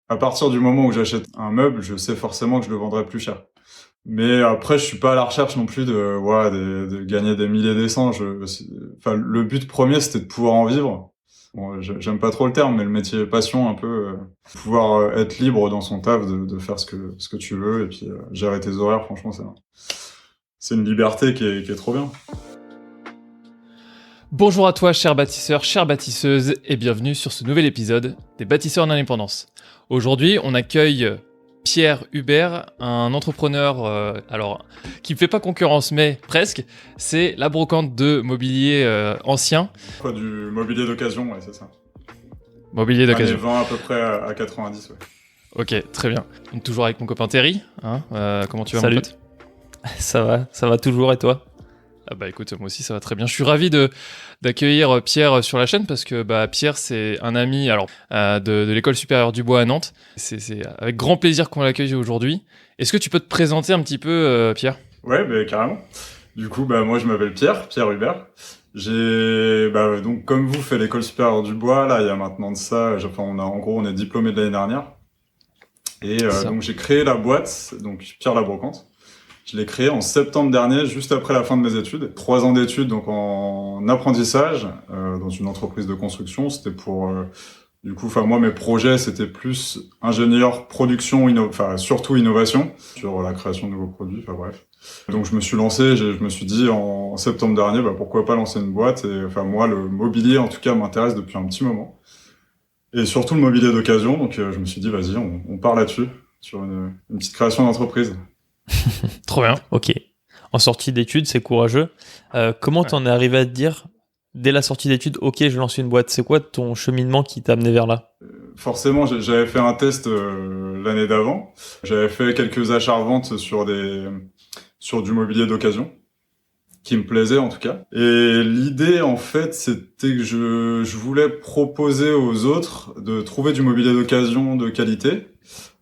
À partir du moment où j'achète un meuble, je sais forcément que je le vendrai plus cher. Mais après, je suis pas à la recherche non plus de gagner des milliers des cents. Enfin, le but premier, c'était de pouvoir en vivre. Bon, j'aime pas trop le terme, mais le métier passion un peu, pouvoir être libre dans son taf, de faire ce que tu veux et puis gérer tes horaires. Franchement, c'est une liberté qui est trop bien. Bonjour à toi, cher bâtisseur, chère bâtisseuse, et bienvenue sur ce nouvel épisode des Bâtisseurs en indépendance. Aujourd'hui, on accueille Pierre Hubert, un entrepreneur qui ne fait pas concurrence, mais presque. C'est la brocante de mobilier ancien. Quoi, du mobilier d'occasion, ouais, c'est ça. Mobilier d'occasion. Années 20 à peu près à 90, ouais. Ok, très bien. Donc, toujours avec mon copain Terry. Comment tu vas, Salut. mon pote? Ça va toujours, et toi? Ah bah écoute, moi aussi ça va très bien. Je suis ravi d'accueillir Pierre sur la chaîne parce que Pierre c'est un ami de l'école supérieure du Bois à Nantes. C'est avec grand plaisir qu'on l'accueille aujourd'hui. Est-ce que tu peux te présenter un petit peu, Pierre? Ouais, carrément. Du coup, moi je m'appelle Pierre Hubert. J'ai donc comme vous fait l'école supérieure du Bois là, il y a maintenant de ça. On est diplômé de l'année dernière. Et donc j'ai créé la boîte, donc Pierre la Brocante. Je l'ai créé en septembre dernier, juste après la fin de mes études. 3 ans d'études, donc en apprentissage, dans une entreprise de construction. C'était pour, moi, mes projets, c'était plus ingénieur, production, surtout innovation, sur la création de nouveaux produits, bref. Donc, je me suis lancé, je me suis dit en septembre dernier, pourquoi pas lancer une boîte. Et moi, le mobilier, en tout cas, m'intéresse depuis un petit moment. Et surtout le mobilier d'occasion. Donc, je me suis dit, vas-y, on part là-dessus, sur une petite création d'entreprise. Trop bien. Ok. En sortie d'études, c'est courageux. Comment t'en es arrivé à te dire, dès la sortie d'études, ok, je lance une boîte? C'est quoi ton cheminement qui t'a amené vers là? Forcément, j'avais fait un test l'année d'avant. J'avais fait quelques achats-reventes sur du mobilier d'occasion, qui me plaisait en tout cas. Et l'idée, en fait, c'était que je voulais proposer aux autres de trouver du mobilier d'occasion de qualité,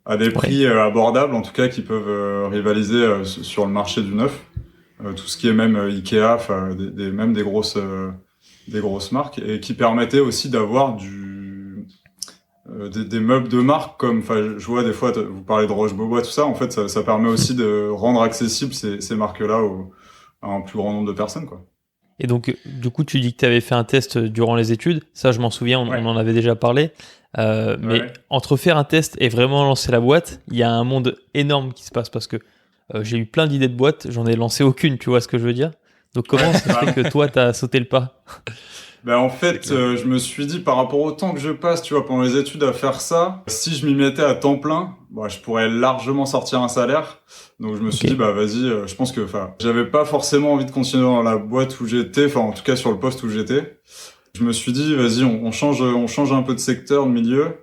à des prix abordables, en tout cas, qui peuvent rivaliser sur le marché du neuf. Tout ce qui est même Ikea, même des grosses marques, et qui permettaient aussi d'avoir des meubles de marque comme, je vois des fois, vous parlez de Roche-Beaubois, tout ça, en fait, ça permet aussi de rendre accessibles ces marques-là à un plus grand nombre de personnes, quoi. Et donc, du coup, tu dis que tu avais fait un test durant les études. Ça, je m'en souviens, on en avait déjà parlé. Mais entre faire un test et vraiment lancer la boîte, il y a un monde énorme qui se passe parce que j'ai eu plein d'idées de boîtes, j'en ai lancé aucune, tu vois ce que je veux dire? Donc, comment ça fait que toi, t'as sauté le pas? En fait, je me suis dit, par rapport au temps que je passe, tu vois, pendant les études à faire ça, si je m'y mettais à temps plein, je pourrais largement sortir un salaire. Donc je me suis dit, vas-y, je pense que, j'avais pas forcément envie de continuer dans la boîte où j'étais, en tout cas sur le poste où j'étais. Je me suis dit, vas-y, on change un peu de secteur, de milieu.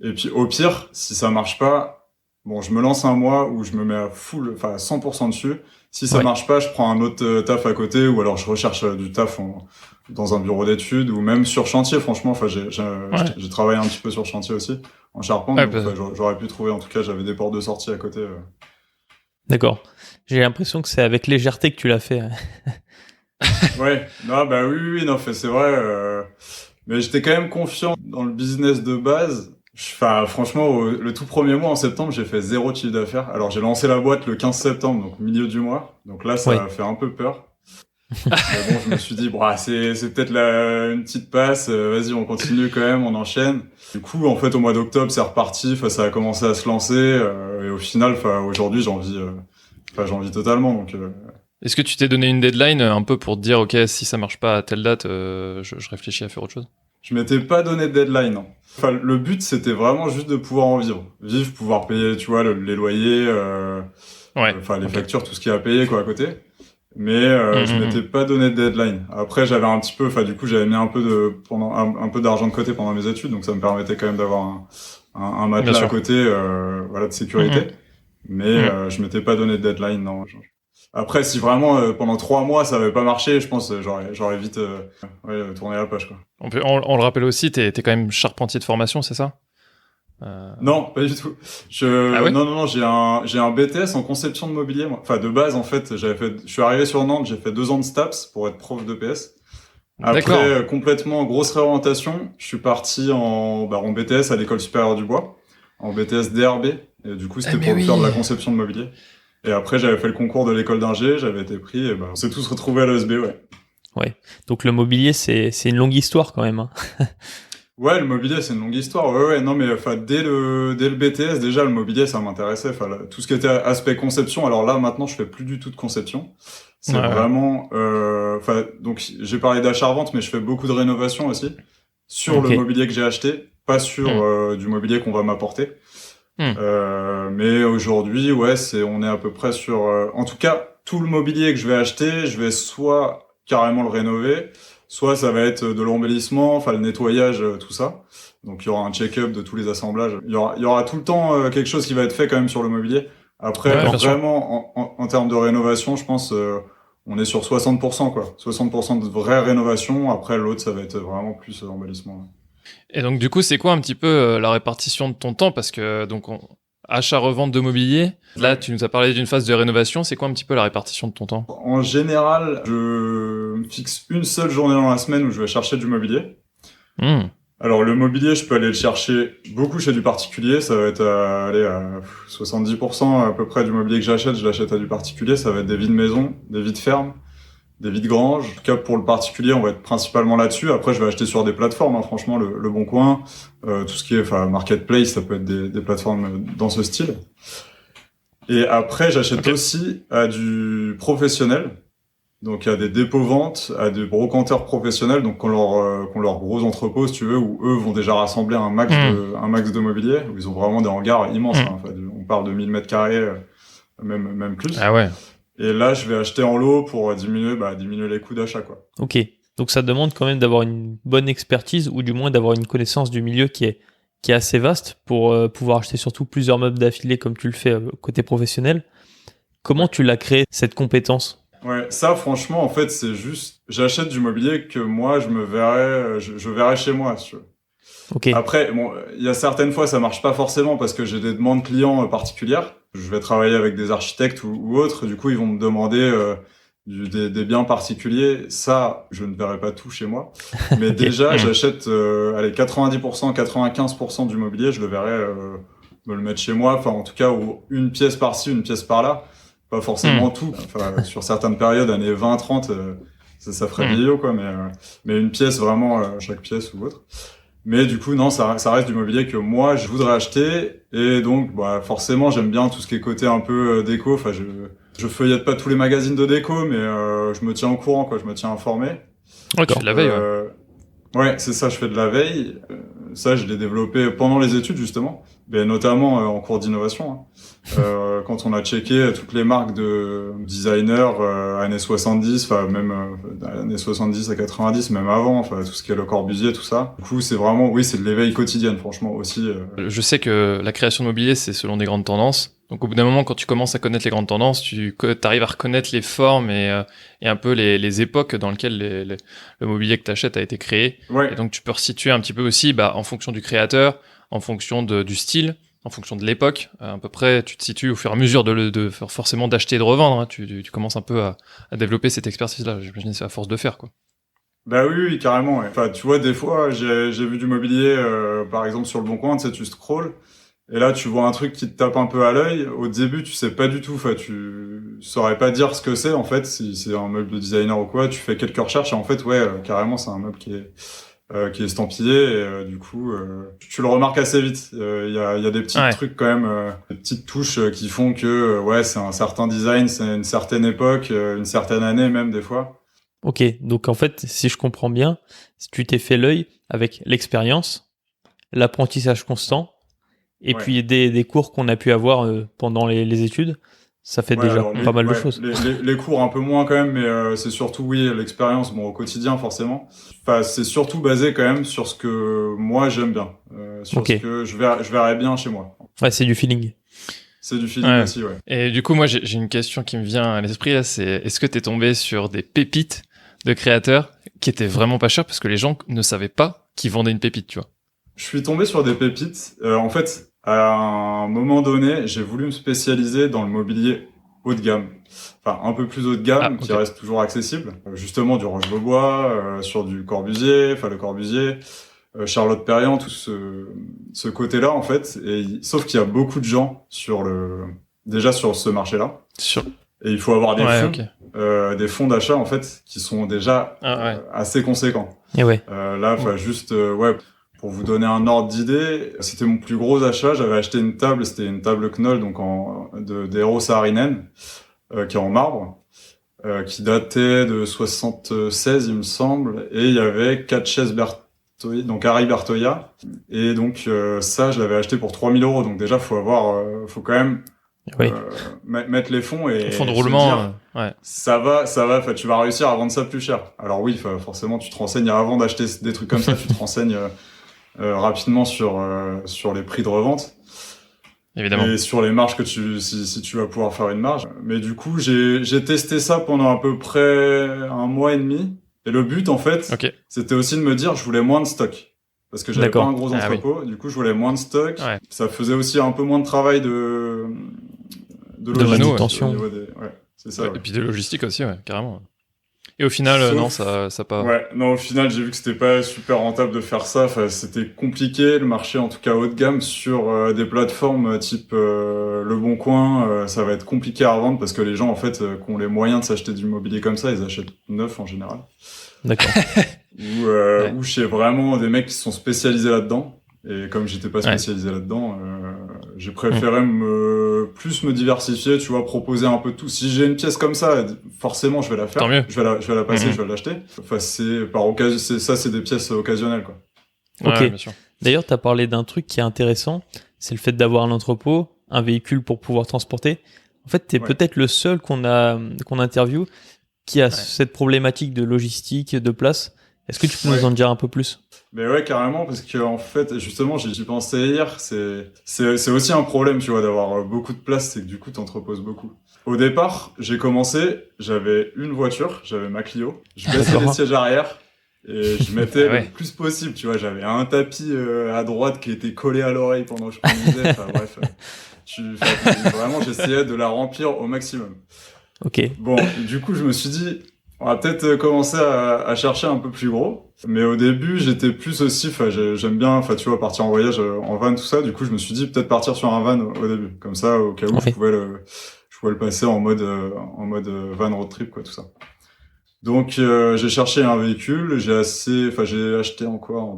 Et puis au pire, si ça marche pas, je me lance un mois où je me mets à 100% dessus. Si ça marche pas, je prends un autre taf à côté, ou alors je recherche du taf dans un bureau d'études, ou même sur chantier. Franchement, j'ai travaillé un petit peu sur chantier aussi, en charpente. Donc j'aurais pu trouver, en tout cas, j'avais des portes de sortie à côté. D'accord. J'ai l'impression que c'est avec légèreté que tu l'as fait. Ouais, non, oui, non, c'est vrai. Mais j'étais quand même confiant dans le business de base. Franchement, le tout premier mois en septembre, j'ai fait 0 chiffre d'affaires. Alors j'ai lancé la boîte le 15 septembre, donc milieu du mois. Donc là, ça a fait un peu peur. Mais bon, je me suis dit, c'est peut-être une petite passe. Vas-y, on continue quand même, on enchaîne. Du coup, en fait, au mois d'octobre, c'est reparti. Ça a commencé à se lancer. Et au final, aujourd'hui, j'en vis totalement. Donc. Est-ce que tu t'es donné une deadline un peu pour te dire, ok, si ça marche pas à telle date, je réfléchis à faire autre chose? Je m'étais pas donné de deadline, non. Le but, c'était vraiment juste de pouvoir en vivre. Pouvoir payer, tu vois, les loyers, les factures, tout ce qu'il y a à payer, quoi, à côté. Mais je m'étais pas donné de deadline. Après, j'avais un petit peu, du coup, j'avais mis un peu d'argent de côté pendant mes études, donc ça me permettait quand même d'avoir un matelas à côté, de sécurité. Mais je m'étais pas donné de deadline, non. Après, si vraiment pendant 3 mois ça avait pas marché, je pense j'aurais vite tourné la page, quoi. On le rappelle aussi, t'es quand même charpentier de formation, c'est ça? Non, pas du tout. Non, j'ai un BTS en conception de mobilier, moi. De base, en fait, je suis arrivé sur Nantes, j'ai fait 2 ans de STAPS pour être prof d'EPS. Après, complètement grosse réorientation, je suis parti en BTS à l'école supérieure du Bois. en BTS DRB. Et du coup, c'était mais pour oui. faire de la conception de mobilier. Et après, j'avais fait le concours de l'école d'ingé, j'avais été pris, et ben, on s'est tous retrouvés à l'ESB, ouais. Ouais. Donc le mobilier, c'est une longue histoire quand même. Hein. Ouais, le mobilier, c'est une longue histoire. Ouais, non, mais enfin, dès le BTS, déjà, le mobilier, ça m'intéressait. Enfin, tout ce qui était aspect conception. Alors là, maintenant, je fais plus du tout de conception. C'est vraiment, enfin, donc, j'ai parlé d'achat-revente, mais je fais beaucoup de rénovation aussi sur le mobilier que j'ai acheté, pas sur du mobilier qu'on va m'apporter. Mais aujourd'hui, ouais, on est à peu près sur, en tout cas, tout le mobilier que je vais acheter, je vais soit carrément le rénover, soit ça va être de l'embellissement, enfin le nettoyage, tout ça. Donc il y aura un check-up de tous les assemblages. Il y aura tout le temps quelque chose qui va être fait quand même sur le mobilier. Après, vraiment, en termes de rénovation, je pense, on est sur 60%, quoi. 60% de vraie rénovation. Après, l'autre, ça va être vraiment plus embellissement. Ouais. Et donc du coup, c'est quoi un petit peu la répartition de ton temps? Parce que donc achat-revente de mobilier, là tu nous as parlé d'une phase de rénovation, c'est quoi un petit peu la répartition de ton temps? En général, je me fixe une seule journée dans la semaine où je vais chercher du mobilier. Alors le mobilier, je peux aller le chercher beaucoup chez du particulier, ça va être à 70% à peu près du mobilier que j'achète, je l'achète à du particulier, ça va être des vides maison, des vides fermes, des vides granges. En tout cas pour le particulier, on va être principalement là-dessus. Après je vais acheter sur des plateformes, hein, franchement le Bon Coin, tout ce qui est marketplace, ça peut être des plateformes dans ce style. Et après j'achète aussi à du professionnel. Donc, à des dépôts-ventes, à des brocanteurs professionnels, donc, qui ont leur gros entrepôt, si tu veux, où eux vont déjà rassembler un max de mobilier, où ils ont vraiment des hangars immenses, hein, enfin, on parle de 1000 mètres carrés, même plus. Ah ouais. Et là, je vais acheter en lot pour diminuer les coûts d'achat, quoi. Ok. Donc, ça demande quand même d'avoir une bonne expertise, ou du moins d'avoir une connaissance du milieu qui est assez vaste pour pouvoir acheter surtout plusieurs meubles d'affilée comme tu le fais côté professionnel. Comment tu l'as créé, cette compétence? Ouais, ça, franchement, en fait, c'est juste, j'achète du mobilier que moi, je verrais chez moi, si tu veux. Okay. Après, bon, il y a certaines fois, ça marche pas forcément parce que j'ai des demandes clients particulières. Je vais travailler avec des architectes ou autres. Du coup, ils vont me demander des biens particuliers. Ça, je ne verrai pas tout chez moi. Mais déjà, j'achète, 90%, 95% du mobilier, je le verrai me le mettre chez moi. Enfin, en tout cas, une pièce par-ci, une pièce par-là. Pas forcément tout. Enfin, sur certaines périodes, années 20, 30, ça ferait vieillot, quoi. Mais une pièce vraiment, chaque pièce ou autre. Mais du coup, non, ça reste du mobilier que moi, je voudrais acheter. Et donc, bah, forcément, j'aime bien tout ce qui est côté un peu déco. Enfin, je feuillette pas tous les magazines de déco, mais je me tiens au courant, quoi. Je me tiens informé. Ouais, tu fais de la veille, ouais. Ouais, c'est ça, je fais de la veille. Ça, je l'ai développé pendant les études, justement. Mais notamment en cours d'innovation. Hein. Quand on a checké toutes les marques de designers années 70, enfin même années 70 à 90, même avant, enfin tout ce qui est Le Corbusier, tout ça. Du coup, c'est vraiment, oui, c'est de l'éveil quotidien, franchement aussi. Je sais que la création de mobilier, c'est selon des grandes tendances. Donc au bout d'un moment, quand tu commences à connaître les grandes tendances, tu arrives à reconnaître les formes et un peu les époques dans lesquelles le mobilier que tu achètes a été créé. Ouais. Et donc tu peux resituer un petit peu aussi en fonction du créateur, en fonction du style, en fonction de l'époque. À peu près, tu te situes au fur et à mesure forcément d'acheter et de revendre. Hein. Tu commences un peu à développer cette expertise-là. J'imagine que c'est à force de faire, quoi. Bah oui, carrément. Ouais. Enfin, tu vois, des fois, j'ai vu du mobilier, par exemple sur le Bon Coin, tu sais, tu scrolls. Et là, tu vois un truc qui te tape un peu à l'œil. Au début, tu sais pas du tout. Enfin, tu saurais pas dire ce que c'est, en fait, si c'est un meuble de designer ou quoi. Tu fais quelques recherches et en fait, ouais, carrément, c'est un meuble qui est estampillé. Et du coup, tu le remarques assez vite. Il y a des petits trucs quand même, des petites touches qui font que, ouais, c'est un certain design, c'est une certaine époque, une certaine année même, des fois. Ok, donc en fait, si je comprends bien, si tu t'es fait l'œil avec l'expérience, l'apprentissage constant, et puis des cours qu'on a pu avoir pendant les études, ça fait déjà pas mal de choses. Les cours un peu moins quand même, mais c'est surtout, oui, l'expérience, bon, au quotidien forcément. Enfin, c'est surtout basé quand même sur ce que moi j'aime bien, sur ce que je verrais bien chez moi. Ouais, c'est du feeling. C'est du feeling aussi, ouais. Et du coup, moi, j'ai une question qui me vient à l'esprit, là, c'est est-ce que t'es tombé sur des pépites de créateurs qui étaient vraiment pas chères parce que les gens ne savaient pas qu'ils vendaient une pépite, tu vois? Je suis tombé sur des pépites. En fait, à un moment donné, j'ai voulu me spécialiser dans le mobilier haut de gamme. Enfin, un peu plus haut de gamme, qui reste toujours accessible. Justement, du Roche-Beaubois, sur du Corbusier, enfin le Corbusier. Charlotte Perriand, tout ce côté-là en fait. Sauf qu'il y a beaucoup de gens déjà sur ce marché-là. Et il faut avoir des fonds d'achat en fait qui sont déjà assez conséquents. Et là, juste pour vous donner un ordre d'idée, c'était mon plus gros achat. J'avais acheté une table, c'était une table Knoll donc d'Eero Saarinen qui est en marbre, qui datait de 76 il me semble, et il y avait 4 chaises Bertoya, donc Harry Bertoya, et donc ça je l'avais acheté pour 3 000 €. Donc déjà faut quand même mettre les fonds et fonds de roulement, ça va, tu vas réussir à vendre ça plus cher. Alors oui, forcément tu te renseignes avant d'acheter des trucs comme ça, tu te renseignes rapidement sur les prix de revente. Évidemment. Et sur les marges si tu vas pouvoir faire une marge. Mais du coup, j'ai testé ça pendant à peu près 1 mois et demi. Et le but, en fait, c'était aussi de me dire, je voulais moins de stock. Parce que j'avais pas un gros entrepôt. Du coup, je voulais moins de stock. Ouais. Ça faisait aussi un peu moins de travail de manutention. C'est ça. Et puis de logistique aussi, carrément. Et au final, non, ça pas... Ouais, non, au final, j'ai vu que c'était pas super rentable de faire ça. Enfin, c'était compliqué, le marché, en tout cas haut de gamme, sur des plateformes type Le Bon Coin. Ça va être compliqué à revendre parce que les gens, en fait, qui ont les moyens de s'acheter du mobilier comme ça, ils achètent neuf en général. D'accord. Ou chez vraiment des mecs qui sont spécialisés là-dedans. Et comme j'étais pas spécialisé là-dedans, j'ai préféré plus me diversifier, tu vois, proposer un peu tout. Si j'ai une pièce comme ça, forcément, je vais la faire. Tant mieux. Je vais la passer, je vais l'acheter. Enfin, c'est des pièces occasionnelles, quoi. Ok. Ouais, bien sûr. D'ailleurs, tu as parlé d'un truc qui est intéressant, c'est le fait d'avoir un entrepôt, un véhicule pour pouvoir transporter. En fait, tu es peut-être le seul qu'on interviewe qui a cette problématique de logistique, de place. Est-ce que tu peux nous en dire un peu plus ? Mais ouais, carrément, parce que en fait, justement, j'y pensais hier, c'est aussi un problème, tu vois, d'avoir beaucoup de place, c'est que du coup, t'entreposes beaucoup. Au départ, j'ai commencé, j'avais une voiture, j'avais ma Clio, je baissais les sièges arrière et je mettais le plus possible, tu vois, j'avais un tapis à droite qui était collé à l'oreille pendant que je conduisais, enfin bref, vraiment, j'essayais de la remplir au maximum. Ok. Bon, du coup, je me suis dit, on va peut-être commencer à chercher un peu plus gros. Mais au début, j'étais plus aussi, j'aime bien, tu vois, partir en voyage en van, tout ça. Du coup, je me suis dit peut-être partir sur un van au début. Comme ça, au cas où, je pouvais le passer en mode van road trip, quoi, tout ça. Donc, j'ai cherché un véhicule. J'ai acheté en quoi?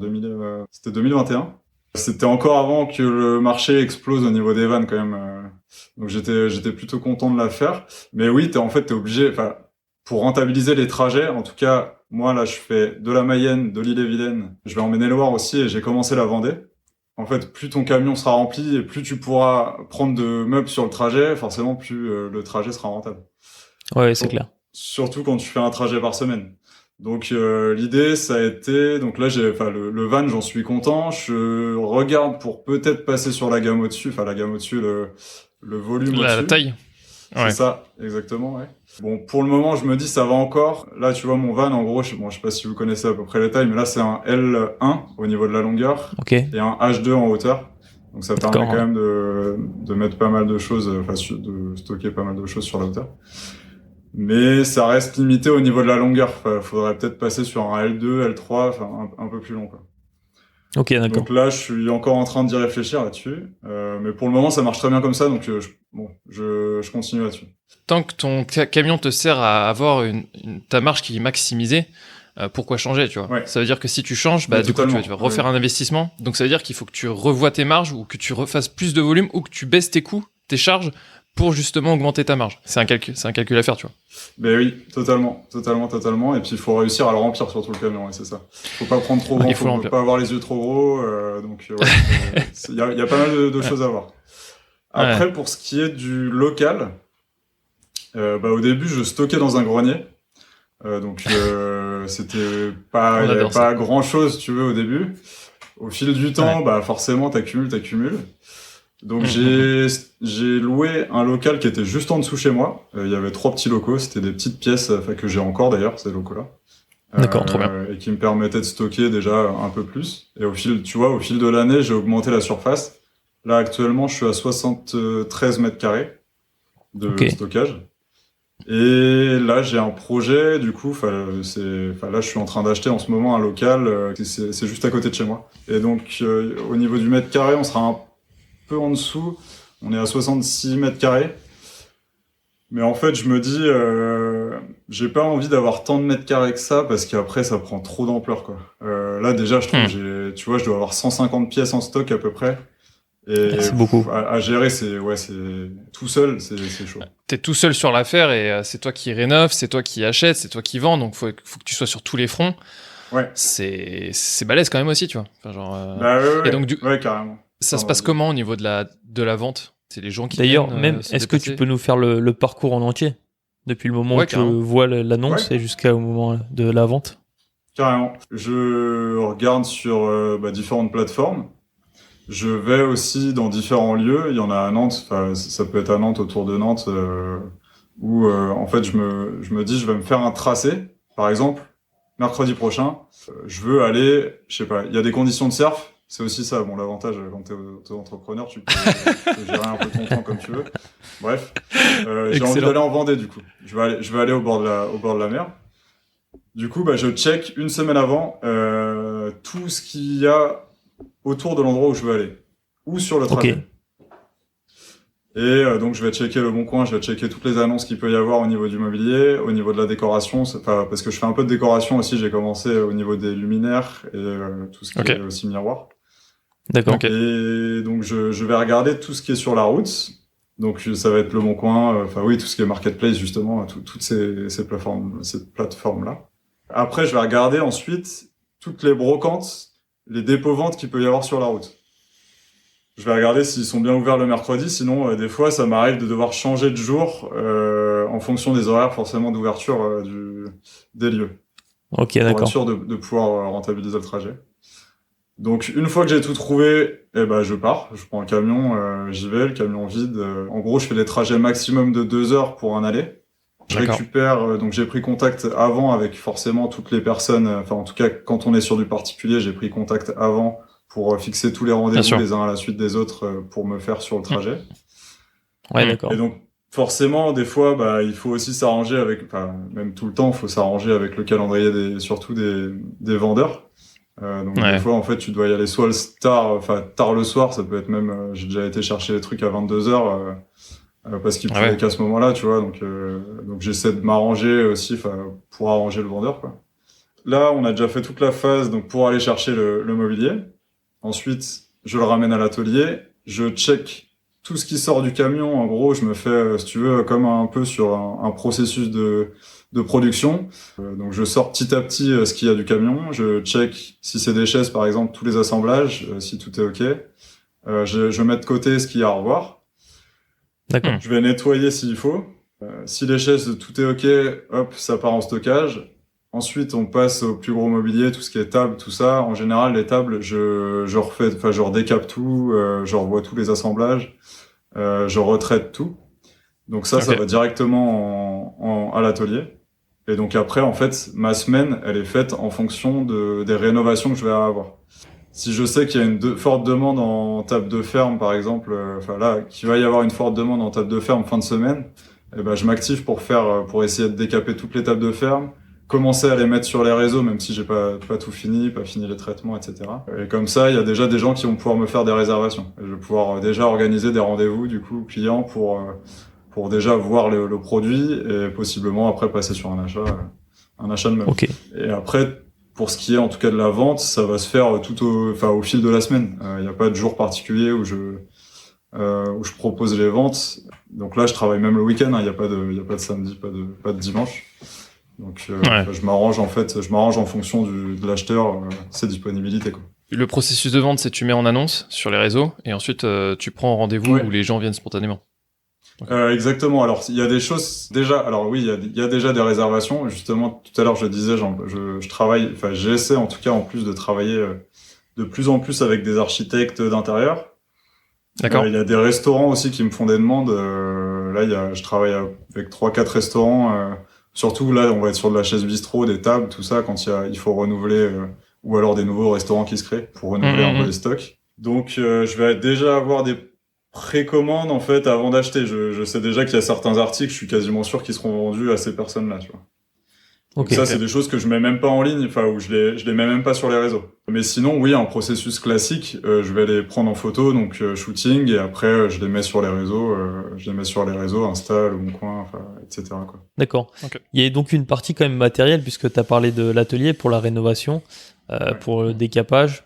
C'était 2021. C'était encore avant que le marché explose au niveau des vannes, quand même. Donc, j'étais plutôt content de la faire. Mais oui, t'es obligé, pour rentabiliser les trajets, en tout cas, moi, là, je fais de la Mayenne, de l'Ille-et-Vilaine. Je vais en Maine-et-Loire aussi et j'ai commencé la Vendée. En fait, plus ton camion sera rempli et plus tu pourras prendre de meubles sur le trajet, forcément, plus le trajet sera rentable. Ouais, c'est clair. Surtout quand tu fais un trajet par semaine. Donc, l'idée, ça a été... Donc là, le van, j'en suis content. Je regarde pour peut-être passer sur la gamme au-dessus. Enfin, la gamme au-dessus, le volume au-dessus. La taille. C'est ça, exactement, ouais. Bon, pour le moment, je me dis, ça va encore. Là, tu vois, mon van, en gros, je sais pas si vous connaissez à peu près les tailles, mais là, c'est un L1 au niveau de la longueur. Et un H2 en hauteur. Donc, ça permet quand même de mettre pas mal de choses, de stocker pas mal de choses sur la hauteur. Mais ça reste limité au niveau de la longueur. Faudrait peut-être passer sur un L2, L3, un peu plus long, quoi. Ok, d'accord. Donc là, je suis encore en train d'y réfléchir là-dessus. Mais pour le moment, ça marche très bien comme ça, donc je continue là-dessus. Tant que ton camion te sert à avoir ta marge qui est maximisée, pourquoi changer, tu vois? Ça veut dire que si tu changes, du coup, tu vas refaire un investissement. Donc ça veut dire qu'il faut que tu revoies tes marges ou que tu refasses plus de volume ou que tu baisses tes coûts, tes charges pour justement augmenter ta marge. C'est un calcul à faire, tu vois. Ben oui, totalement. Et puis il faut réussir à le remplir surtout le camion, c'est ça. Faut pas prendre trop grand, faut pas avoir les yeux trop gros. Il y a pas mal de choses à voir. Après, pour ce qui est du local, au début je stockais dans un grenier. C'était pas grand chose, tu veux, au début. Au fil du temps, forcément t'accumules. Donc j'ai loué un local qui était juste en dessous chez moi. Il y avait 3 petits locaux, c'était des petites pièces, que j'ai encore d'ailleurs, ces locaux-là. D'accord, trop bien. Et qui me permettaient de stocker déjà un peu plus. Et au fil de l'année, j'ai augmenté la surface. Là actuellement, je suis à 73 mètres carrés de stockage. Et là, j'ai un projet, du coup, là, je suis en train d'acheter en ce moment un local, c'est juste à côté de chez moi. Et donc, au niveau du mètre carré, on sera un peu en dessous. On est à 66 mètres carrés. Mais en fait, je me dis, j'ai pas envie d'avoir tant de mètres carrés que ça, parce qu'après, ça prend trop d'ampleur, quoi. Là, déjà, je trouve, tu vois, je dois avoir 150 pièces en stock à peu près. Et c'est beaucoup. À gérer, c'est tout seul, c'est chaud. T'es tout seul sur l'affaire et c'est toi qui rénove, c'est toi qui achète, c'est toi qui vends, donc faut que tu sois sur tous les fronts. Ouais. C'est balèze quand même aussi, tu vois. Enfin, genre, ouais, et donc ouais, carrément. Ça se passe comment au niveau de la vente? C'est les gens qui D'ailleurs, viennent, même, se est-ce que déplacer tu peux nous faire le parcours en entier? Depuis le moment où tu vois l'annonce et jusqu'au moment de la vente? Carrément. Je regarde sur différentes plateformes. Je vais aussi dans différents lieux. Il y en a à Nantes, ça peut être à Nantes, autour de Nantes, où en fait je me dis je vais me faire un tracé. Par exemple, mercredi prochain, je veux aller, je sais pas, il y a des conditions de surf. C'est aussi ça, bon, l'avantage quand t'es auto-entrepreneur, tu peux gérer un peu ton temps comme tu veux. Bref, j'ai envie d'aller en Vendée du coup. Je vais aller au bord de la mer. Du coup, je check une semaine avant tout ce qu'il y a autour de l'endroit où je veux aller, ou sur le trajet. Okay. Et donc je vais checker le Bon Coin, je vais checker toutes les annonces qu'il peut y avoir au niveau du mobilier, au niveau de la décoration, parce que je fais un peu de décoration aussi, j'ai commencé au niveau des luminaires et tout ce qui est aussi miroir. D'accord. Et donc je vais regarder tout ce qui est sur la route. Donc ça va être le Bon Coin, tout ce qui est marketplace justement, toutes ces plateformes là. Après je vais regarder ensuite toutes les brocantes, les dépôts-ventes qu'il peut y avoir sur la route. Je vais regarder s'ils sont bien ouverts le mercredi, sinon des fois ça m'arrive de devoir changer de jour en fonction des horaires forcément d'ouverture des lieux. Ok, d'accord. Pour être sûr de pouvoir rentabiliser le trajet. Donc une fois que j'ai tout trouvé, je pars, je prends un camion, j'y vais, le camion vide. En gros, je fais des trajets maximum de 2 heures pour un aller. Je récupère, donc j'ai pris contact avant avec forcément toutes les personnes, en tout cas quand on est sur du particulier, j'ai pris contact avant pour fixer tous les rendez-vous les uns à la suite des autres pour me faire sur le trajet. Ouais, d'accord. Et donc forcément, des fois, il faut aussi s'arranger même tout le temps, il faut s'arranger avec le calendrier surtout des vendeurs. Donc des fois, en fait, tu dois y aller soit tard le soir, ça peut être même, j'ai déjà été chercher les trucs à 22h, parce qu'il pouvait qu'à ce moment-là, tu vois, donc j'essaie de m'arranger aussi, pour arranger le vendeur, quoi. Là, on a déjà fait toute la phase, donc pour aller chercher le mobilier. Ensuite, je le ramène à l'atelier, je check tout ce qui sort du camion. En gros, je me fais, si tu veux, comme un peu sur un processus de production. Donc, je sors petit à petit ce qu'il y a du camion. Je check si c'est des chaises, par exemple, tous les assemblages, si tout est OK. Je mets de côté ce qu'il y a à revoir. D'accord. Je vais nettoyer s'il faut. Si les chaises, tout est OK, hop, ça part en stockage. Ensuite, on passe au plus gros mobilier, tout ce qui est table, tout ça. En général, les tables, je redécape tout, je revois tous les assemblages, je retraite tout. Donc ça va directement à l'atelier. Et donc après, en fait, ma semaine, elle est faite en fonction des rénovations que je vais avoir. Si je sais qu'il y a une forte demande en table de ferme, par exemple, qu'il va y avoir une forte demande en table de ferme fin de semaine, je m'active pour essayer de décaper toutes les tables de ferme, commencer à les mettre sur les réseaux, même si j'ai pas tout fini, pas fini les traitements, etc. Et comme ça, il y a déjà des gens qui vont pouvoir me faire des réservations. Et je vais pouvoir déjà organiser des rendez-vous, du coup, clients pour déjà voir le produit et possiblement après passer sur un achat de meubles. Okay. Et après, pour ce qui est en tout cas de la vente, ça va se faire tout au fil de la semaine. Il n'y a pas de jour particulier où je propose les ventes. Donc là, je travaille même le week-end. Il n'y a pas de samedi, pas de dimanche. Donc je m'arrange en fonction de l'acheteur, ses disponibilités, quoi. Le processus de vente, c'est tu mets en annonce sur les réseaux et ensuite tu prends rendez-vous où les gens viennent spontanément. Exactement. Alors il y a des choses déjà. Alors oui, il y a déjà des réservations. Justement, tout à l'heure je disais, je travaille. J'essaie en tout cas en plus de travailler de plus en plus avec des architectes d'intérieur. D'accord. Il y a des restaurants aussi qui me font des demandes. Là, je travaille avec 3-4 restaurants. Surtout là, on va être sur de la chaise bistrot, des tables, tout ça, quand il faut renouveler, ou alors des nouveaux restaurants qui se créent pour renouveler un peu les stocks. Donc, je vais déjà avoir des précommande en fait avant d'acheter. Je sais déjà qu'il y a certains articles, je suis quasiment sûr qu'ils seront vendus à ces personnes-là, tu vois. Donc ça, c'est des choses que je mets même pas en ligne, enfin, où je les mets même pas sur les réseaux. Mais sinon, oui, un processus classique, je vais les prendre en photo, donc shooting, et après, je les mets sur les réseaux, Insta, Le Bon Coin, enfin, etc., quoi. D'accord. Okay. Il y a donc une partie quand même matérielle, puisque tu as parlé de l'atelier pour la rénovation, pour le décapage.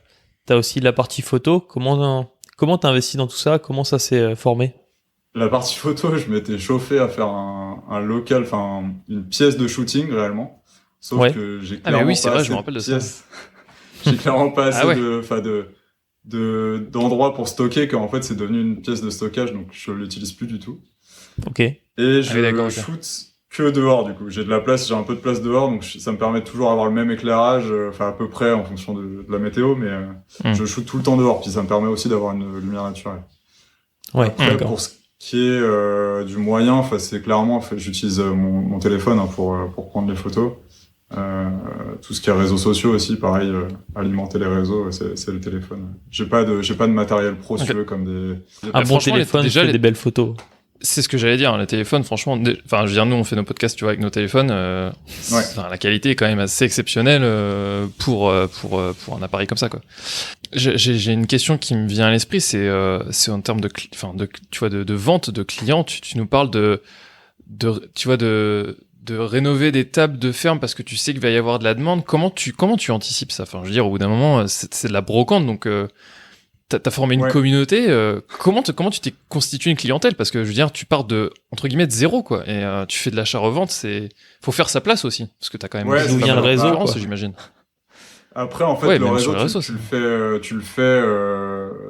Tu as aussi la partie photo. Comment tu as investi dans tout ça? Comment ça s'est formé? La partie photo, je m'étais chauffé à faire un local, enfin une pièce de shooting réellement. Sauf que j'ai clairement pas assez de pièces. J'ai clairement pas assez d'endroits pour stocker, qu'en fait c'est devenu une pièce de stockage, donc je l'utilise plus du tout. Ok. Et je shoot que dehors du coup. J'ai de la place, j'ai un peu de place dehors, donc ça me permet de toujours avoir le même éclairage, enfin à peu près en fonction de la météo, mais je shoot tout le temps dehors, puis ça me permet aussi d'avoir une lumière naturelle. Ouais. Après, pour ce qui est du moyen, enfin c'est clairement, j'utilise mon téléphone pour prendre les photos. Tout ce qui est réseaux sociaux aussi, pareil, alimenter les réseaux, c'est le téléphone. J'ai pas de matériel pro, si tu veux, comme des... Un bon téléphone, déjà des belles photos. C'est ce que j'allais dire, les téléphones, franchement, enfin, je veux dire, nous, on fait nos podcasts, tu vois, avec nos téléphones, la qualité est quand même assez exceptionnelle, pour un appareil comme ça, quoi. J'ai une question qui me vient à l'esprit, c'est en termes de vente de clients, tu nous parles de rénover des tables de ferme parce que tu sais qu'il va y avoir de la demande. Comment tu anticipes ça? Enfin, je veux dire, au bout d'un moment, c'est de la brocante, donc t'as formé une communauté. Comment tu t'es constitué une clientèle? Parce que je veux dire, tu pars de entre guillemets de zéro, quoi, et tu fais de l'achat-revente. Faut faire sa place aussi, parce que t'as quand même d'où vient le réseau, j'imagine. Après, en fait, le réseau, tu le fais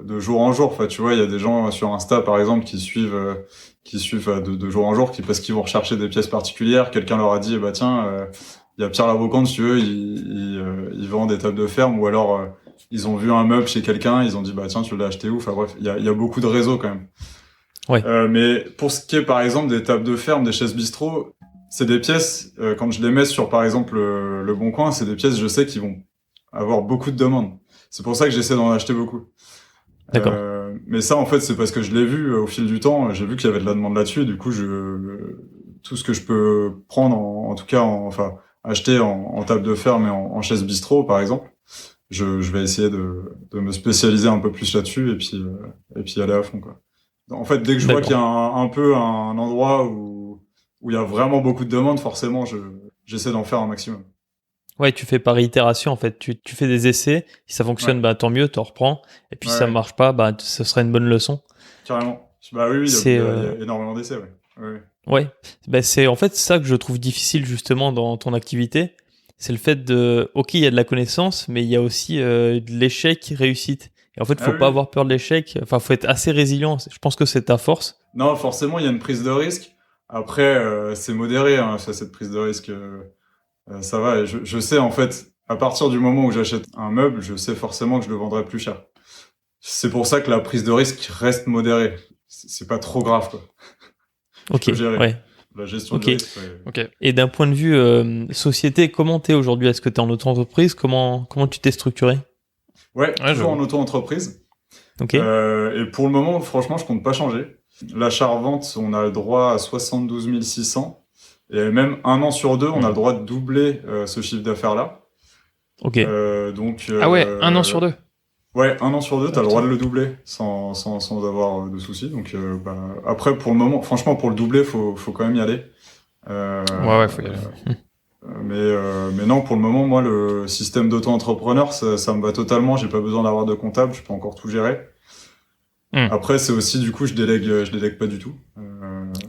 de jour en jour. Enfin, tu vois, il y a des gens sur Insta, par exemple, qui suivent de jour en jour, parce qu'ils vont rechercher des pièces particulières. Quelqu'un leur a dit, bah tiens, il y a Pierre Labrocante, si tu veux, il vend des tables de ferme, ou alors ils ont vu un meuble chez quelqu'un, ils ont dit, bah tiens, tu l'as acheté où? Enfin bref, il y a beaucoup de réseaux quand même. Ouais. Mais pour ce qui est, par exemple, des tables de ferme, des chaises bistrot, c'est des pièces, quand je les mets sur, par exemple, le Bon Coin, c'est des pièces, je sais qu'ils vont avoir beaucoup de demandes. C'est pour ça que j'essaie d'en acheter beaucoup. D'accord. Mais ça, en fait, c'est parce que je l'ai vu au fil du temps. J'ai vu qu'il y avait de la demande là-dessus. Du coup, tout ce que je peux prendre, en tout cas, acheter en table de ferme et en chaise bistrot, par exemple, je vais essayer de me spécialiser un peu plus là-dessus et puis aller à fond, quoi. En fait, dès que je vois qu'il y a un endroit où il y a vraiment beaucoup de demandes, forcément, j'essaie d'en faire un maximum. Ouais, tu fais par itération, en fait. Tu fais des essais. Si ça fonctionne, bah, tant mieux, t'en reprends. Et puis, si ça marche pas, bah, ce serait une bonne leçon. Carrément. Bah oui, il y a énormément d'essais, Ouais. Bah, c'est en fait ça que je trouve difficile, justement, dans ton activité. C'est le fait ok, il y a de la connaissance, mais il y a aussi de l'échec, réussite. Et en fait, faut pas avoir peur de l'échec. Enfin, faut être assez résilient. Je pense que c'est ta force. Non, forcément, il y a une prise de risque. Après, c'est modéré, hein, cette prise de risque. Ça va, je sais, en fait, à partir du moment où j'achète un meuble, je sais forcément que je le vendrai plus cher. C'est pour ça que la prise de risque reste modérée. C'est pas trop grave, quoi. Ok, ouais. La gestion du risque. Okay. Et d'un point de vue société, comment t'es aujourd'hui? Est-ce que t'es en auto-entreprise? Comment tu t'es structuré? Ouais, toujours en auto-entreprise. Ok. Et pour le moment, franchement, je compte pas changer. L'achat-revente, on a le droit à 72 600. Et même 1 an sur 2, on a le droit de doubler ce chiffre d'affaires-là. Ok. Donc, ah ouais, 1 an sur 2. Ouais, 1 an sur 2, t'as le droit de le doubler sans avoir de soucis. Donc, après, pour le moment, franchement, pour le doubler, faut quand même y aller. Ouais, faut y aller. Mais non, pour le moment, moi, le système d'auto-entrepreneur, ça me va totalement. J'ai pas besoin d'avoir de comptable, je peux encore tout gérer. Après, c'est aussi, du coup, je délègue pas du tout.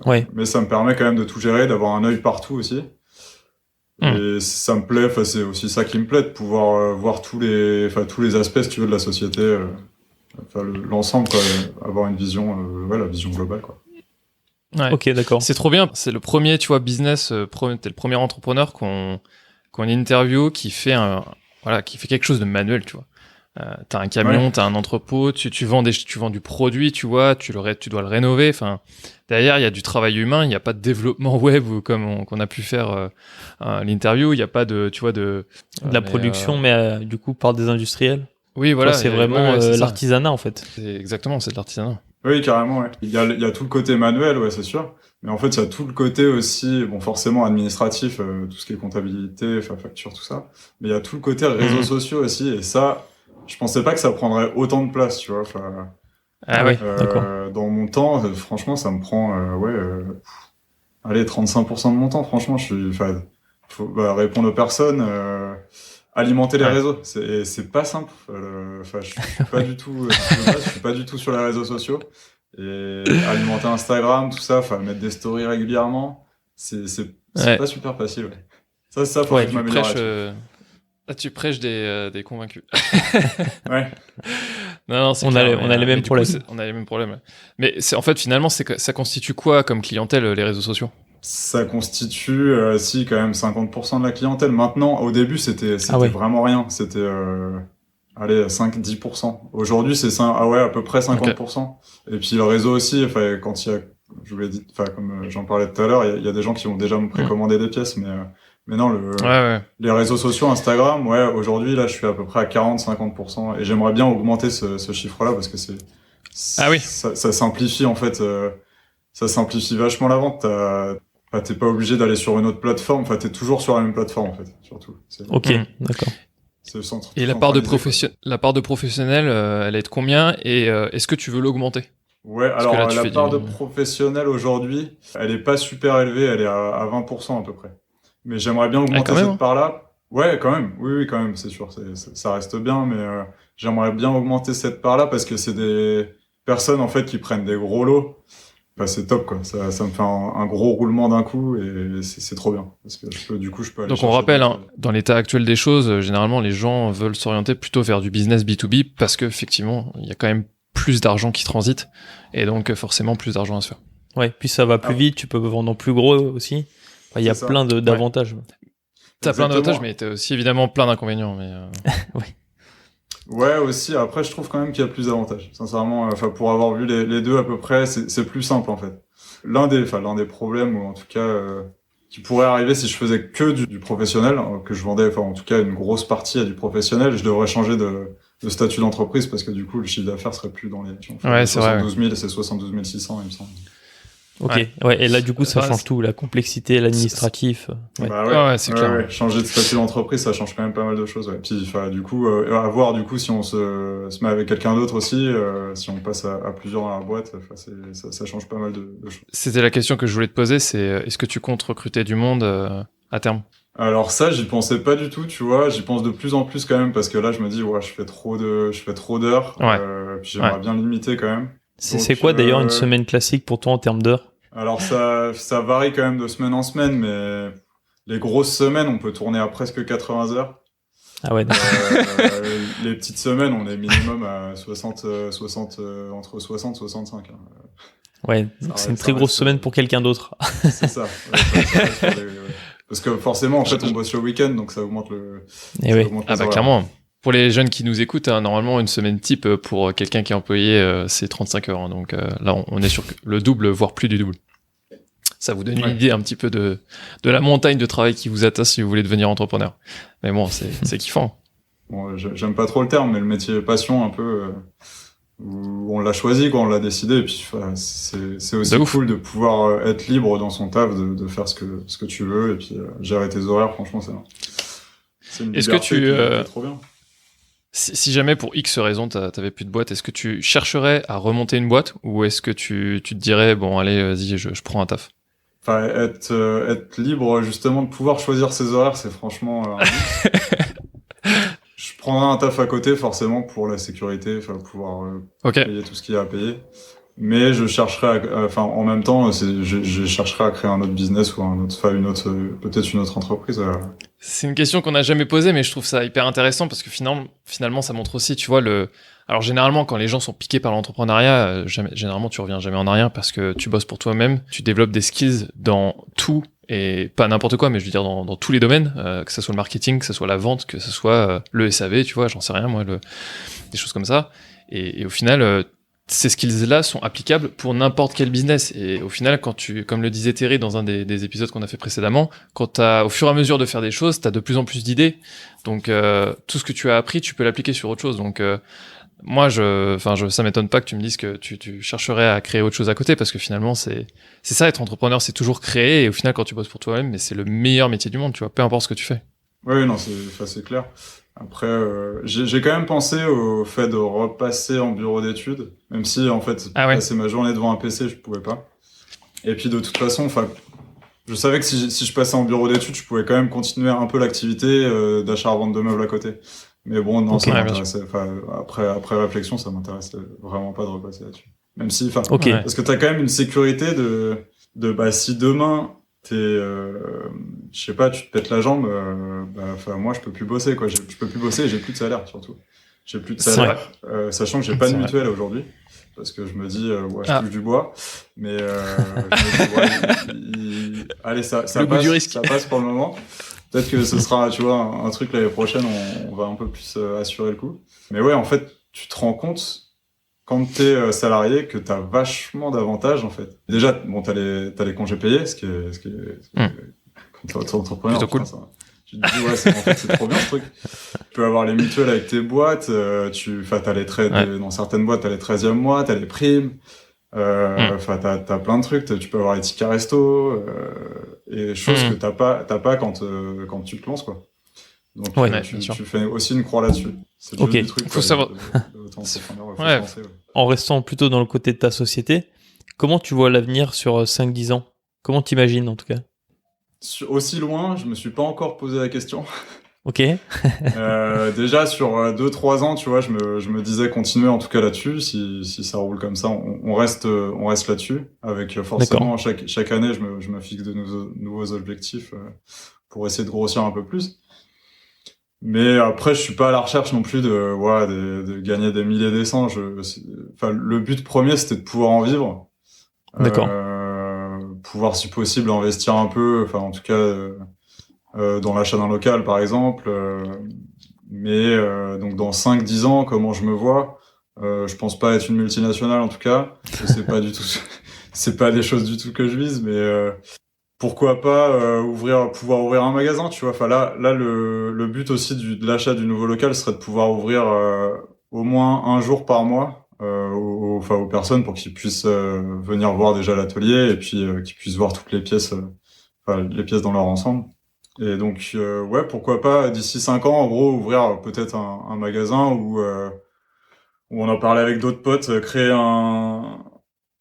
Ouais. Mais ça me permet quand même de tout gérer, d'avoir un œil partout aussi. Et ça me plaît, c'est aussi ça qui me plaît, de pouvoir voir tous les aspects, si tu veux, de la société, l'ensemble, quoi, avoir une vision, la vision globale, quoi. Ouais. Ok, d'accord. C'est trop bien. C'est le premier, tu vois, business, t'es le premier entrepreneur qu'on interview qui fait quelque chose de manuel, tu vois. T'as un camion, t'as un entrepôt, tu vends du produit, tu vois, tu dois le rénover. Enfin, derrière, il y a du travail humain, il n'y a pas de développement web ou comme qu'on a pu faire l'interview. Il n'y a pas de, tu vois, de la production, mais du coup par des industriels. Oui, voilà. Toi, c'est vraiment l'artisanat en fait. C'est de l'artisanat. Oui, carrément, ouais. Il y a tout le côté manuel, ouais, c'est sûr. Mais en fait, il y a tout le côté aussi, bon, forcément administratif, tout ce qui est comptabilité, facture, tout ça. Mais il y a tout le côté réseaux sociaux aussi. Et ça, je pensais pas que ça prendrait autant de place, tu vois. Ah oui, d'accord. Dans mon temps, franchement, ça me prend, allez, 35% de mon temps. Franchement, faut répondre aux personnes, alimenter les réseaux. C'est pas simple. Je suis pas du tout, je suis pas du tout sur les réseaux sociaux. Et alimenter Instagram, tout ça, mettre des stories régulièrement, c'est pas super facile. Ouais. Ça, faut que je m'améliore. Tu prêches des convaincus. Ouais. Non, c'est on a les mêmes problèmes. On a les mêmes problèmes. Mais en fait, finalement, ça constitue quoi comme clientèle, les réseaux sociaux? Ça constitue, si, quand même 50% de la clientèle. Maintenant, au début, c'était vraiment rien. C'était, allez, 5-10%. Aujourd'hui, c'est à peu près 50%. Okay. Et puis, le réseau aussi, quand il y a, je vous l'ai dit, comme j'en parlais tout à l'heure, il y a des gens qui vont déjà me précommander des pièces, mais non, les réseaux sociaux, Instagram, aujourd'hui, là, je suis à peu près à 40-50%. Et j'aimerais bien augmenter ce chiffre-là parce que ça simplifie, en fait, ça simplifie vachement la vente. T'es pas obligé d'aller sur une autre plateforme. T'es toujours sur la même plateforme, en fait, surtout. Ok, d'accord. C'est le centre. Et la part de professionnel, elle est de combien? Et est-ce que tu veux l'augmenter? Ouais, alors là, la part de professionnel aujourd'hui, elle est pas super élevée, elle est à 20% à peu près. Mais j'aimerais bien augmenter cette part-là. Ouais, quand même. Oui, quand même, c'est sûr. Ça reste bien, mais j'aimerais bien augmenter cette part-là parce que c'est des personnes, en fait, qui prennent des gros lots. C'est top, quoi. Ça me fait un gros roulement d'un coup et c'est trop bien. Parce que je peux aller. Donc on rappelle, dans l'état actuel des choses, généralement, les gens veulent s'orienter plutôt vers du business B2B parce que, effectivement, il y a quand même plus d'argent qui transite et donc forcément plus d'argent à se faire. Ouais, puis ça va plus vite, tu peux vendre en plus gros aussi. Il y a plein d'avantages. Ouais. T'as plein d'avantages, mais t'as aussi évidemment plein d'inconvénients. Mais oui. Ouais, aussi. Après, je trouve quand même qu'il y a plus d'avantages. Sincèrement, pour avoir vu les deux à peu près, c'est plus simple en fait. L'un des problèmes, ou en tout cas qui pourrait arriver si je faisais que du professionnel, que je vendais, en tout cas une grosse partie à du professionnel, je devrais changer de statut d'entreprise parce que du coup le chiffre d'affaires serait plus dans les 72 000, c'est 72 600 il me semble. Ok, et là du coup ça change tout, la complexité, l'administratif. C'est clair. Ouais. Changer de statut d'entreprise, ça change quand même pas mal de choses. Ouais. Puis du coup, à voir du coup si on se met avec quelqu'un d'autre aussi, si on passe à plusieurs dans la boîte, ça change pas mal de choses. C'était la question que je voulais te poser, c'est est-ce que tu comptes recruter du monde à terme? Alors ça, j'y pensais pas du tout, tu vois. J'y pense de plus en plus quand même parce que là, je me dis, je fais trop d'heures. Puis j'aimerais bien limiter quand même. C'est quoi d'ailleurs une semaine classique pour toi en termes d'heures? Alors ça varie quand même de semaine en semaine, mais les grosses semaines, on peut tourner à presque 80 heures. Ah ouais. Les petites semaines, on est minimum à entre 60 et 65. Hein. Ouais, donc c'est une très grosse semaine pour quelqu'un d'autre. C'est ça. Parce que forcément, en fait, on bosse le week-end, donc ça augmente le. Clairement. Pour les jeunes qui nous écoutent, normalement, une semaine type pour quelqu'un qui est employé, c'est 35 heures. Hein, donc là, on est sur le double, voire plus du double. Ça vous donne une idée un petit peu de la montagne de travail qui vous attend si vous voulez devenir entrepreneur. Mais bon, c'est kiffant. Bon, j'aime pas trop le terme, mais le métier passion un peu, où on l'a choisi, on l'a décidé, et puis c'est aussi cool de pouvoir être libre dans son taf, de faire ce que tu veux, et puis gérer tes horaires, franchement, c'est une liberté qui est trop bien. Si jamais pour X raison t'avais plus de boîte, est-ce que tu chercherais à remonter une boîte ou est-ce que tu te dirais bon allez vas-y je prends un taf? Être libre justement de pouvoir choisir ses horaires, c'est franchement je prendrais un taf à côté forcément pour la sécurité, pouvoir payer tout ce qu'il y a à payer. Mais je chercherais en même temps je chercherais à créer un autre business ou peut-être une autre entreprise. C'est une question qu'on n'a jamais posée, mais je trouve ça hyper intéressant parce que finalement, ça montre aussi, tu vois, alors généralement, quand les gens sont piqués par l'entrepreneuriat, généralement, tu reviens jamais en arrière parce que tu bosses pour toi-même, tu développes des skills dans tout et pas n'importe quoi, mais je veux dire dans tous les domaines, que ce soit le marketing, que ce soit la vente, que ce soit le SAV, tu vois, j'en sais rien, moi, des choses comme ça. Et au final, ces skills-là sont applicables pour n'importe quel business. Et au final, comme le disait Terry dans un des épisodes qu'on a fait précédemment, quand au fur et à mesure de faire des choses, t'as de plus en plus d'idées. Donc, tout ce que tu as appris, tu peux l'appliquer sur autre chose. Donc, moi, ça m'étonne pas que tu me dises que tu chercherais à créer autre chose à côté, parce que finalement, c'est ça, être entrepreneur, c'est toujours créer, et au final, quand tu bosses pour toi-même, mais c'est le meilleur métier du monde, tu vois, peu importe ce que tu fais. Oui, non, c'est clair. Après, j'ai quand même pensé au fait de repasser en bureau d'études, même si, en fait, passer ma journée devant un PC, je pouvais pas. Et puis, de toute façon, je savais que si je passais en bureau d'études, je pouvais quand même continuer un peu l'activité d'achat-revente de meubles à côté. Mais bon, non, ça m'intéressait. Après réflexion, ça m'intéressait vraiment pas de repasser là-dessus. Même si, parce que t'as quand même une sécurité si demain je sais pas, tu te pètes la jambe, moi je peux plus bosser quoi. Je peux plus bosser, et j'ai plus de salaire surtout. J'ai plus de salaire, sachant que j'ai pas de mutuelle aujourd'hui. Parce que je me dis, je touche du bois, mais je me dis, allez, ça passe pour le moment. Peut-être que ce sera, tu vois, un truc l'année prochaine, on va un peu plus assurer le coup. Mais ouais, en fait, tu te rends compte, quand t'es salarié, que t'as vachement d'avantages, en fait. Déjà, bon, t'as les congés payés, ce qui est quand t'es entrepreneur, plutôt cool. Tu te dis, c'est trop bien ce truc. Tu peux avoir les mutuelles avec tes boîtes, t'as les trades, dans certaines boîtes, t'as les 13e mois, t'as les primes, t'as plein de trucs, tu peux avoir les tickets resto, et choses que t'as pas quand tu te lances, quoi. Donc, tu fais aussi une croix là-dessus. C'est du truc. Faut savoir. En restant plutôt dans le côté de ta société, comment tu vois l'avenir sur 5-10 ans? Comment t'imagines, en tout cas? Aussi loin, je me suis pas encore posé la question. Ok. Déjà sur 2-3 ans, tu vois, je me disais continuer en tout cas là-dessus. Si ça roule comme ça, on reste là-dessus. Avec forcément chaque année, je me fixe de nouveaux objectifs pour essayer de grossir un peu plus. Mais après, je suis pas à la recherche non plus de gagner des milliers des cents. Le but premier, c'était de pouvoir en vivre. D'accord. Pouvoir, si possible, investir un peu. En tout cas. Dans l'achat d'un local par exemple, mais donc dans 5-10 ans, comment je me vois, je pense pas être une multinationale en tout cas, c'est pas du tout c'est pas des choses du tout que je vise, mais pourquoi pas pouvoir ouvrir un magasin, tu vois. Là le but aussi de l'achat du nouveau local serait de pouvoir ouvrir au moins un jour par mois aux personnes pour qu'ils puissent venir voir déjà l'atelier et puis qu'ils puissent voir toutes les pièces les pièces dans leur ensemble. Et donc, pourquoi pas, d'ici 5 ans, en gros, ouvrir peut-être un magasin où on en parlait avec d'autres potes, créer un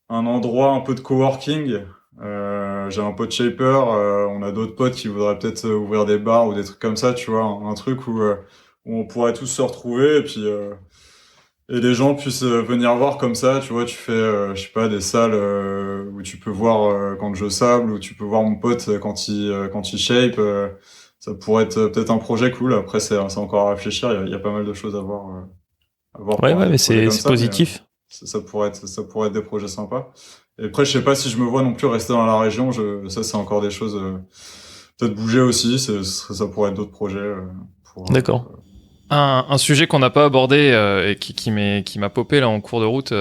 endroit un peu de coworking. J'ai un pote shaper, on a d'autres potes qui voudraient peut-être ouvrir des bars ou des trucs comme ça, tu vois, un truc où on pourrait tous se retrouver et puis et les gens puissent venir voir comme ça, tu vois, tu fais, je sais pas, des salles où tu peux voir quand je sable, où tu peux voir mon pote quand il shape. Ça pourrait être peut-être un projet cool. Après, c'est encore à réfléchir. Il y a pas mal de choses à voir. Mais c'est positif. Mais, ça pourrait être des projets sympas. Et après, je sais pas si je me vois non plus rester dans la région. Ça, c'est encore des choses. Peut-être bouger aussi. Ça pourrait être d'autres projets. D'accord. Un sujet qu'on n'a pas abordé et qui m'a popé là en cours de route,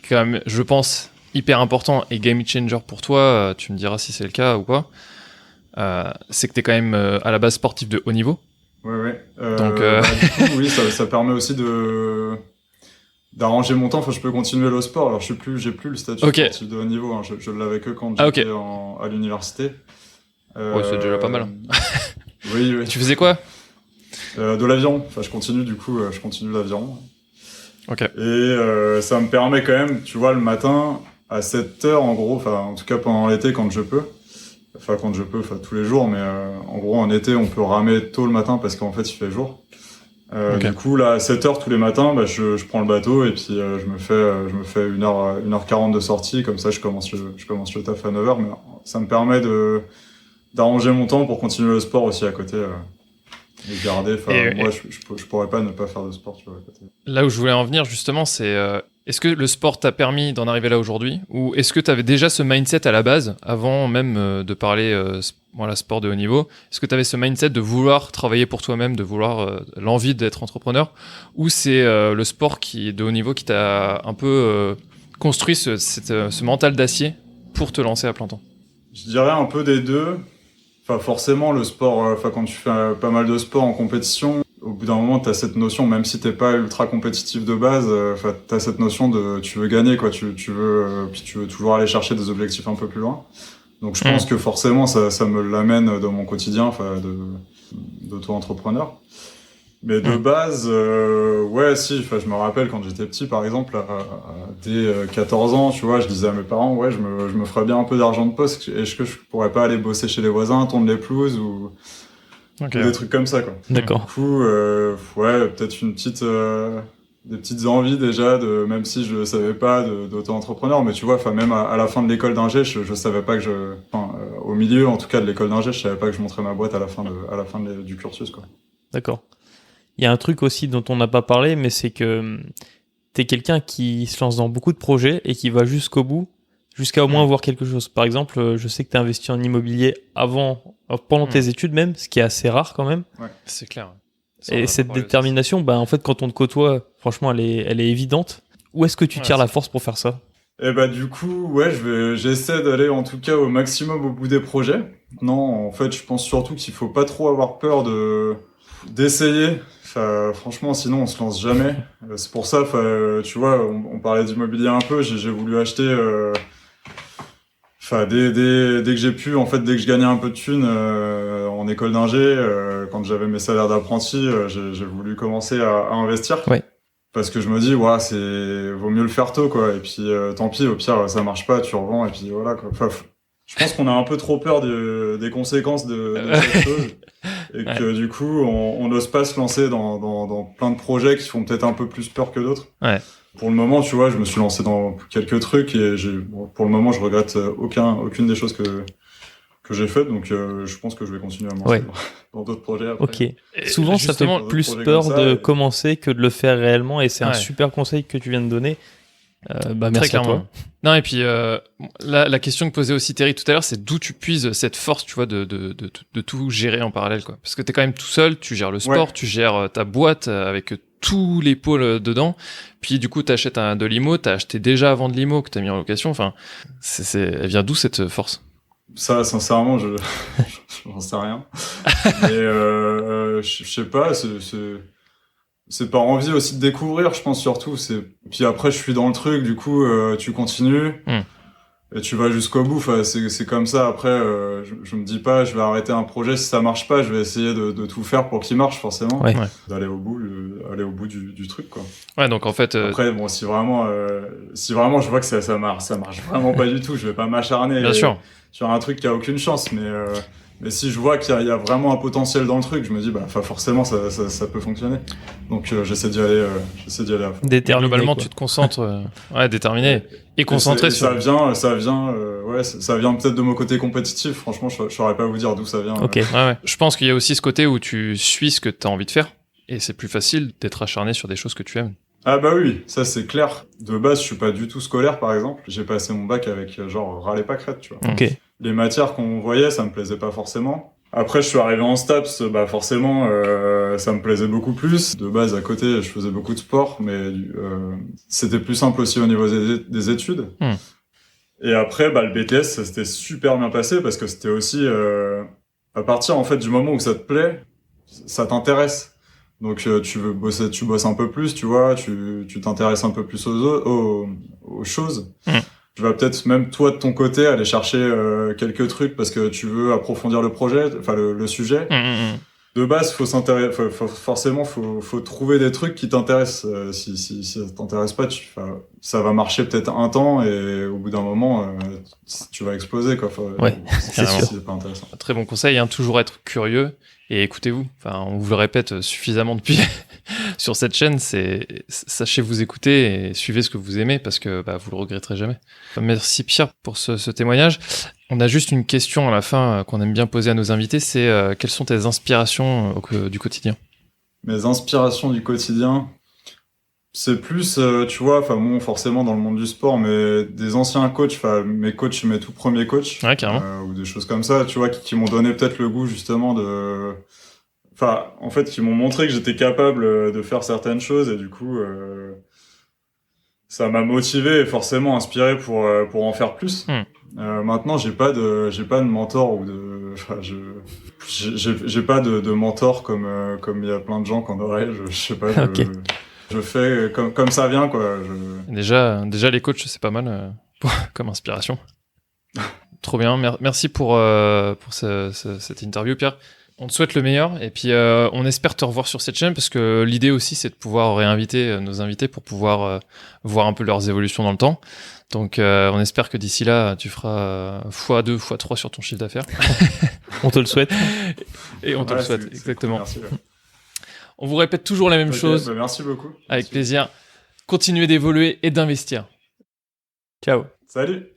quand même, je pense, hyper important et game changer pour toi, tu me diras si c'est le cas ou pas, c'est que tu es quand même à la base sportif de haut niveau. Ouais. Donc, du coup, oui, ça permet aussi d'arranger mon temps. Je peux continuer le sport. Alors, j'ai plus le statut sportif de haut niveau. Hein. Je l'avais que quand j'étais à l'université. C'est déjà pas mal. Oui. Tu faisais quoi? De l'aviron. Je continue l'aviron. Ok. Et ça me permet quand même, tu vois, le matin à 7h en gros, en tout cas pendant l'été quand je peux, tous les jours, mais en gros en été on peut ramer tôt le matin parce qu'en fait il fait jour. Du coup là à 7h tous les matins, je prends le bateau et puis je me fais 1h40 de sortie, comme ça je commence le taf à 9h, mais ça me permet d'arranger mon temps pour continuer le sport aussi à côté. Et garder, moi je pourrais pas ne pas faire de sport, tu vois, à côté. Là où je voulais en venir justement, c'est est-ce que le sport t'a permis d'en arriver là aujourd'hui, ou est-ce que tu avais déjà ce mindset à la base avant même de parler sport de haut niveau? Est-ce que tu avais ce mindset de vouloir travailler pour toi-même, de vouloir l'envie d'être entrepreneur, ou c'est le sport qui est de haut niveau qui t'a un peu construit ce mental d'acier pour te lancer à plein temps? Je dirais un peu des deux. Forcément, le sport, quand tu fais pas mal de sport en compétition, au bout d'un moment, t'as cette notion, même si t'es pas ultra compétitif de base, t'as cette notion de tu veux gagner, quoi. Tu veux, puis tu veux toujours aller chercher des objectifs un peu plus loin. Donc, je pense que forcément, ça me l'amène dans mon quotidien, d'auto-entrepreneur. Mais de base, ouais, si, je me rappelle quand j'étais petit, par exemple, dès 14 ans, tu vois, je disais à mes parents, ouais, je me ferais bien un peu d'argent de poche, est-ce que je pourrais pas aller bosser chez les voisins, tondre les pelouses ou des trucs comme ça, quoi. D'accord. Du coup, ouais, peut-être des petites envies déjà, même si je savais pas d'auto-entrepreneur, mais tu vois, même à la fin de l'école d'ingé, je savais pas que au milieu, en tout cas, de l'école d'ingé, je savais pas que je monterais ma boîte à la fin du cursus, quoi. D'accord. Il y a un truc aussi dont on n'a pas parlé, mais c'est que t'es quelqu'un qui se lance dans beaucoup de projets et qui va jusqu'au bout, jusqu'à au moins voir quelque chose. Par exemple, je sais que t'as investi en immobilier pendant tes études même, ce qui est assez rare quand même. Ouais, c'est clair. Et cette détermination, en fait, quand on te côtoie, franchement, elle est évidente. Où est-ce que tu tires la force pour faire ça? Et du coup, ouais, j'essaie d'aller en tout cas au maximum au bout des projets. Non, en fait, je pense surtout qu'il faut pas trop avoir peur d'essayer. Franchement, sinon on se lance jamais. C'est pour ça, tu vois, on parlait d'immobilier un peu. J'ai voulu acheter. Dès que j'ai pu, en fait, dès que je gagnais un peu de thunes en école d'ingé, quand j'avais mes salaires d'apprenti, j'ai voulu commencer à investir. Ouais. Parce que je me dis, vaut mieux le faire tôt, quoi. Et puis, tant pis, au pire, ça marche pas, tu revends, et puis voilà, quoi. Je pense qu'on a un peu trop peur des conséquences de cette chose. Et que du coup, on n'ose pas se lancer dans plein de projets qui font peut-être un peu plus peur que d'autres. Ouais. Pour le moment, tu vois, je me suis lancé dans quelques trucs et pour le moment, je regrette aucune des choses que j'ai faites. Donc, je pense que je vais continuer à me lancer dans d'autres projets après. Ok. Et souvent, ça fait plus peur de commencer que de le faire réellement, et c'est un super conseil que tu viens de donner. Merci à toi. Non, et puis la question que posait aussi Terry tout à l'heure, c'est d'où tu puises cette force, tu vois, de tout gérer en parallèle, quoi. Parce que t'es quand même tout seul, tu gères le sport, tu gères ta boîte avec tous les pôles dedans. Puis du coup, t'achètes de l'IMO, t'as acheté déjà avant de l'IMO que t'as mis en location. Enfin, elle vient d'où cette force? Ça, sincèrement, j'en sais rien. Mais je sais pas, c'est par envie aussi de découvrir, je pense surtout. Puis après, je suis dans le truc, du coup, tu continues et tu vas jusqu'au bout. C'est comme ça. Après, je me dis pas, je vais arrêter un projet si ça marche pas. Je vais essayer de tout faire pour qu'il marche, forcément. Ouais. D'aller au bout, du truc, quoi. Ouais, donc en fait. Après, bon, si vraiment je vois que ça marche vraiment pas du tout, je vais pas m'acharner. Bien sûr. Sur un truc qui a aucune chance, mais si je vois qu'il y a vraiment un potentiel dans le truc, je me dis forcément ça peut fonctionner. Donc j'essaie d'y aller à fond. Déterminé, globalement, quoi. tu te concentres, déterminé et concentré sur. Ça vient peut-être de mon côté compétitif. Franchement, je saurais pas vous dire d'où ça vient. Ok. Ouais. Je pense qu'il y a aussi ce côté où tu suis ce que tu as envie de faire, et c'est plus facile d'être acharné sur des choses que tu aimes. Ah oui, ça c'est clair. De base, je suis pas du tout scolaire, par exemple. J'ai passé mon bac avec râle et pâquerette, tu vois. Ok. Les matières qu'on voyait, ça me plaisait pas forcément. Après, je suis arrivé en STAPS, forcément, ça me plaisait beaucoup plus. De base, à côté, je faisais beaucoup de sport, mais c'était plus simple aussi au niveau des études. Et après, le BTS, ça s'était super bien passé parce que c'était aussi à partir en fait du moment où ça te plaît, ça t'intéresse. Donc tu bosses un peu plus, tu vois, tu t'intéresses un peu plus aux choses. Tu vas peut-être même toi de ton côté aller chercher quelques trucs parce que tu veux approfondir le projet, le sujet. De base, forcément, faut trouver des trucs qui t'intéressent. Si ça t'intéresse pas, ça va marcher peut-être un temps et au bout d'un moment, tu vas exploser, quoi. C'est sûr. C'est pas intéressant. Un très bon conseil, toujours être curieux et écoutez-vous. On vous le répète suffisamment depuis sur cette chaîne, sachez vous écouter et suivez ce que vous aimez parce que vous le regretterez jamais. Merci Pierre pour ce témoignage. On a juste une question à la fin qu'on aime bien poser à nos invités, c'est quelles sont tes inspirations du quotidien? Mes inspirations du quotidien, c'est plus, tu vois, bon, forcément dans le monde du sport, mais des anciens coachs, mes tout premiers coachs, carrément. ou des choses comme ça, tu vois, qui m'ont donné peut-être le goût justement en fait, qui m'ont montré que j'étais capable de faire certaines choses et du coup, ça m'a motivé et forcément inspiré pour en faire plus. Maintenant, j'ai pas de mentor ou j'ai pas de mentor comme il y a plein de gens qu'on aurait. Je sais pas. Ok. Je fais comme ça vient, quoi. Déjà, les coachs, c'est pas mal comme inspiration. Trop bien. Merci pour cette interview, Pierre. On te souhaite le meilleur et puis on espère te revoir sur cette chaîne parce que l'idée aussi, c'est de pouvoir réinviter nos invités pour pouvoir voir un peu leurs évolutions dans le temps. Donc, on espère que d'ici là, tu feras x2, x3 sur ton chiffre d'affaires. On te le souhaite. Et on te le souhaite, exactement. Merci. Ouais. On vous répète toujours la même chose. Bah merci beaucoup. Avec plaisir. Continuez d'évoluer et d'investir. Ciao. Salut.